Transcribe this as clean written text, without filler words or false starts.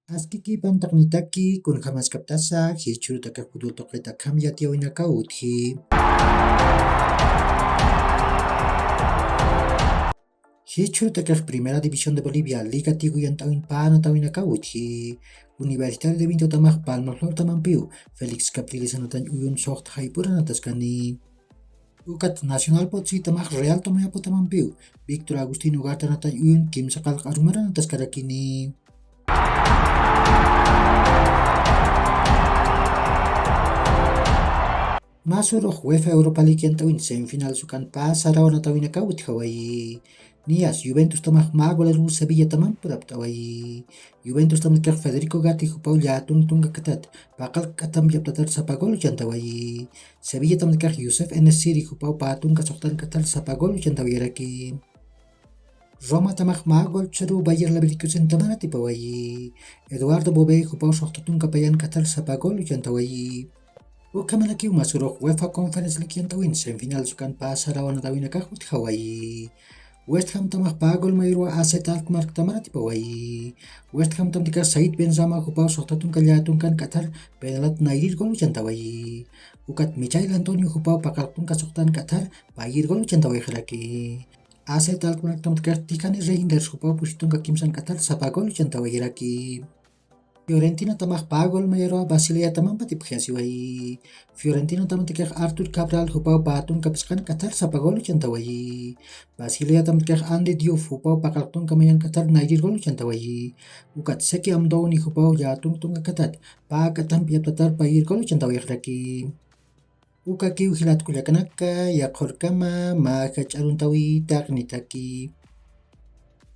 Askiki pantaknitaki kun kamaskaptasa hichuru takakudul toqita kamyatiawinakauthi. Hichuru takak Primera División de Bolivia Liga Tiguyan Pano Tawinakauthi. Universitario de Vinto Tamak Palma Flor Tamampiu Felix Capriles Anotan Uyun Socht Haipura Nataskani. Ukat Nacional Potsi Tamak Real Tomayapo Tamampiu Victor Agustino Ugarte Natan Uyun Kim Sakal Karumara Nataskarakini. Masuk UEFA Europa League yang tawin semifinal sukan pasaraw na tawin nakawit Hawaii. Nias Juventus tamak magwalaru Sevilla tamam purap tawai. Juventus tamak kak Federico Gatti hupau jatung tungga ketat. Bakal katam jap tatar sapagol jantawai. Sevilla tamak kak Yusuf Enesiri hupau patung kasoktan katal sapagol jantawai raki. Roma tamak magol ceru Bayer Leverkusen tamana tipawai. Eduardo Bobe hupau soktatun kapayan katal sapagol jantawai. Ukamalaki umasurok UEFA Conference League yang tawin semifinal sukan pasarawan tawin nakahut Hawaii. West Ham tamak pagol mairwa AZ Alkmaar tamara tipawai. West Ham tam tika Said Benzema hupau soktatun kalyatun kan Qatar penalat nairir gol jantawai. Ukat Michail Antonio hupau pakaltun kasoktan Qatar pair gol jantawai khalaki. AZ Alkmaar tam tika tikani Reinders hupau pusitun kakimsan Qatar sapagol jantawai raki. Fiorentina tamak pagol mayro Basilea tamam pati pkhasiwai. Fiorentina tam tikak Artur Cabral hupau patun kapiskan Qatar sapagol jantawai. Basilea tam tikak Andy Diouf hupau pakaltun kamayan Qatar naijir gol jantawai. Ukat Seki Amdouni hupau jatung tunga Qatar pakatam piap tatar pair gol jantawai raki. Uka kiu hilat kulyakanaka yakhor kama makach aruntawi taknitaki.